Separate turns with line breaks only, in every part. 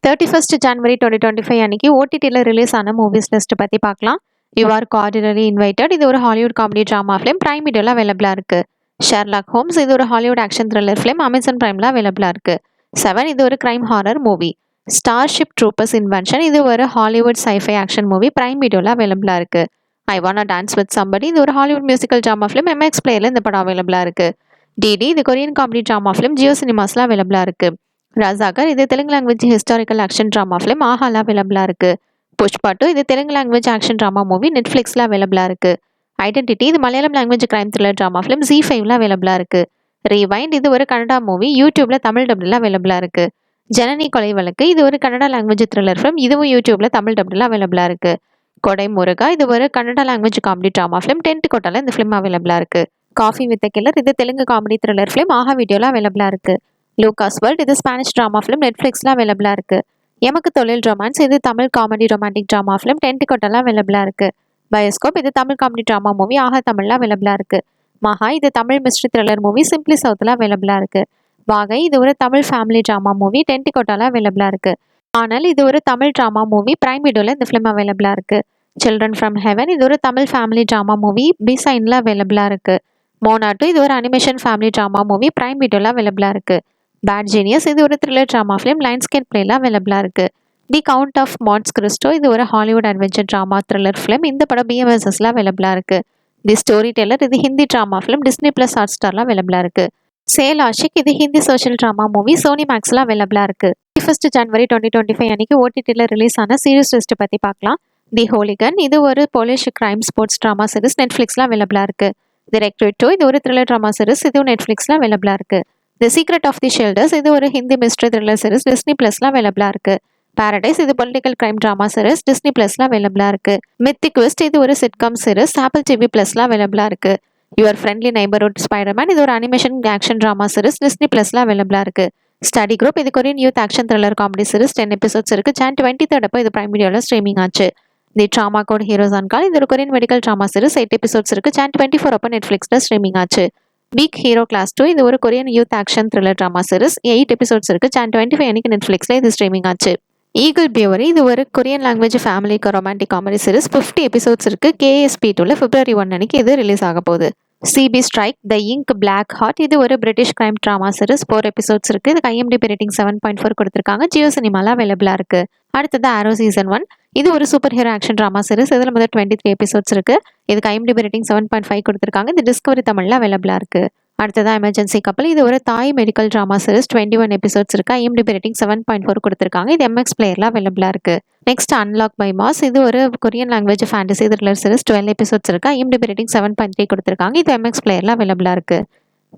31st January 2025 அன்னைக்கு ஓடிடியில் release ஆன மூவிஸ் லிஸ்ட் பற்றி பார்க்கலாம். யூ ஆர் கார்டினரி இன்வைட்டட் இது ஒரு Hollywood comedy drama film prime வீடியோவில் அவைலபிளாக இருக்குது. ஷெர்லாக் ஹோம்ஸ் இது ஒரு Hollywood action thriller film Amazon பிரைமில் அவைலபிளாக இருக்குது. 7 இது ஒரு crime horror movie. Starship troopers invention இது ஒரு Hollywood sci fi action movie prime வீடியோவில் அவைலபிளாக இருக்குது. I want dance with somebody இது ஒரு Hollywood musical drama film MX பிளேயில் இந்த படம் அவைலபிளாக இருக்குது. டிடி இது Korean comedy drama film Jio சினிமாஸில் அவைலபிளாக இருக்குது. ரசாகர் இது Telugu language historical action drama film ஆஹால அவைலபிளாக இருக்குது. புஷ்பா 2 இது Telugu language action drama movie நெட்ஃப்ளிக்ஸில் அவைலபிளாக இருக்குது. ஐடென்டிட்டி இது Malayalam language crime thriller drama film Z5ல அவைலபிளாக இருக்குது. ரீவைண்ட் இது ஒரு கன்னடா மூவி யூடியூப்ல தமிழ் டப்டில் அவைலபிளாக இருக்குது. ஜனனி கொலை வழக்கு இது ஒரு கன்னடா லாங்குவேஜ் த்ரில்லர் ஃபிலிம் இதுவும் யூடியூப்ல தமிழ் டப்டில் அவைலபிளாக இருக்குது. கொடை முருகா இது ஒரு Kannada language comedy drama film tent கோட்டால இந்த ஃபிலிம் அவைலபிளாக இருக்குது. காஃபி வித் கில்லர் இது Telugu comedy thriller film Aha வீடியோவில் அவைலபிளாக இருக்குது. லூகாஸ் வேர்ல்ட் இது ஸ்பானிஷ் ட்ராமா ஃபிலிம் நெட்ஃப்ளிக்ஸில் அவைலபிளாக இருக்குது. எமக்கு தொழில் ரொமான்ஸ் இது Tamil comedy romantic drama film tent கோட்டெல்லாம் அவைலபிளாக இருக்குது. பயோஸ்கோப் இது Tamil comedy drama movie Aha தமிழில் அவைலபிளாக இருக்குது. மகா இது Tamil mystery thriller movie simply சவுத்தில் அவைலபிளாக இருக்குது. வாகை இது ஒரு Tamil family drama movie tent கோட்டால அவைலபிளாக இருக்குது. ஆனால் இது ஒரு தமிழ் ட்ராமா மூவி பிரைம் வீடியோவில் இந்த ஃபிலிம் அவைலபிளாக இருக்குது. சில்ட்ரன் ஃப்ரம் ஹெவன் இது ஒரு தமிழ் ஃபேமிலி ட்ராமா மூவி பிசைனில் அவைலபிளாக இருக்குது. மோனா 2 இது ஒரு animation family drama movie prime வீடியோவில் அவைலபிளாக இருக்குது. பேட் ஜீனியஸ் இது ஒரு த்ரில்லர் ட்ராமா ஃபிலிம் லைன்ஸ்கேட் பிளேல அவைலபிளாக இருக்குது. The count of Monte Cristo இது ஒரு Hollywood adventure drama thriller film இந்த படம் BMSSல அவைலபிளாக இருக்குது. தி ஸ்டோரி டெல்லர் இது Hindi drama film Disney plus hot ஸ்டார்ல அவைலபிளாக இருக்குது. சேல் ஆஷிக் இது Hindi social drama movie Sony மேக்ஸ்ல அவைலபிளாக இருக்குது. 31st January 2025 அன்னைக்கு ஓடிடியில் ரிலீஸ் ஆன சீரிஸ் லிஸ்ட் பற்றி பார்க்கலாம். தி ஹோலிகன் இது ஒரு Polish crime sports drama series நெட்ஃப்ளிக்ஸில் அவைலபிளாக இருக்குது. தி ரெக்ரூட் 2 இது ஒரு த்ரில்லர் ட்ராமா சீரிஸ் இதுவும் நெட்ஃப்ளிக்ஸில் அவைலபிளாக இருக்குது. The secret of the shelters இது ஒரு Hindi mystery thriller series Disney பிளஸ்ல அவைலபிளாக இருக்குது. பாரடைஸ் இது political crime drama series Disney பிளஸ்ல அவைலபிளாக இருக்குது. மித்திக் ட்விஸ்ட் இது ஒரு சிட்காம் சீரிஸ் ஆப்பிள் டிவி பிளஸ்ல அவைலபிளாக இருக்குது. யுவர் ஃப்ரெண்ட்லி நெய்பர்ஹுட் ஸ்பைடர்மேன் இது ஒரு animation action drama series Disney பிளஸ்ல அவைலபிளாக இருக்குது. ஸ்டடி குரூப் இது Korean youth action thriller comedy series 10 episodes இருக்குது. Jan 23 அப்போ இது பிரைம் வீடியோவில் ஸ்ட்ரீமிங் ஆச்சு. The trauma code heroes on call இது ஒரு Korean medical drama series 8 episodes இருக்குது. Jan 24 அப்போ நெட்ஃப்ளிக்ஸில் ஸ்ட்ரீமிங் ஆச்சு. பிக் ஹீரோ கிளாஸ் 2 இது ஒரு Korean youth action thriller drama series 8 episodes இருக்குது. Jan 25 அன்னைக்கு நெட்ஃப்ளிக்ஸில் இது ஸ்ட்ரீமிங் ஆச்சு. ஈகிள் பியூவரி இது ஒரு கொரியன் லாங்குவேஜ் ஃபேமிலிக்கு ரொமான்டிக் காமெடி சீரிஸ் 50 எபிசோட்ஸ் இருக்குது. KSP2ல February 1 அன்னைக்கு இது ரிலீஸ் ஆக போகுது. CB strike the ink black heart இது ஒரு British crime drama series 4 episodes இருக்குது. இதுக்கு IMDb ரேட்டிங் 7.4 கொடுத்துருக்காங்க. ஜியோ சினிமாவில் அவைலபிளாக இருக்குது. அடுத்தது ஆரோ சீசன் 1 இது ஒரு super hero action drama series இதில் முதல் 23 எபிசோட்ஸ் இருக்குது. இதுக்கு IMDb ரேட்டிங் 7.5 கொடுத்துருக்காங்க. இது டிஸ்கவரி தமிழில் அவைலபிளாக இருக்குது. அடுத்தது எமர்ஜென்சி கப்பல் இது ஒரு தாய் மெடிக்கல் ட்ராமா சீரிஸ் 21 எபிசோட்ஸ் இருக்குது. IMDb ரேட்டிங் 7.4 கொடுத்துருக்காங்க. இது MX பிளேயரில் அவைலபிளாக இருக்குது. நெக்ஸ்ட் அன்லாக் பை மாஸ் இது ஒரு Korean language fantasy thriller series 12 episodes இருக்குது. IMDb ரேட்டிங் 7.3 கொடுத்துருக்காங்க. இது MX பிளேயரில் அவைலபிளாக இருக்குது.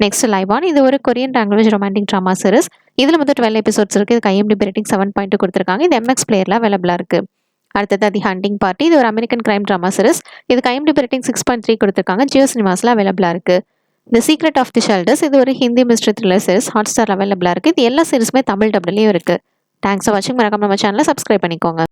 நெக்ஸ்ட் லைவான் இது ஒரு Korean language romantic drama series இதில் முதல் 12 எபிசோட்ஸ் இருக்குது. இதுக்கு IMDb ரேட்டிங் 7.2 கொடுத்துருக்காங்க. இது MX பிளேயரில் அவைலபிளாக இருக்குது. அடுத்தது தி ஹண்டிங் பார்ட்டி இது ஒரு அமெரிக்கன் கிரைம் ட்ராமா சீரிஸ் இதுக்கு IMDb ரேட்டிங் 6.3 கொடுத்துருக்காங்க. ஜியோ சினிமாஸில் அவைலபிளாக இருக்குது. The secret of the shelters இது ஒரு Hindi mystery thriller series Hotstar அவைலபிளாக இருக்குது. இது எல்லா சீரிஸுமே தமிழ் டப்லையும் இருக்குது. தேங்க்ஸ் ஃபார் வாட்சிங். மறக்காம நம்ம சேனலை சப்ஸ்கிரைப் பண்ணிக்கோங்க.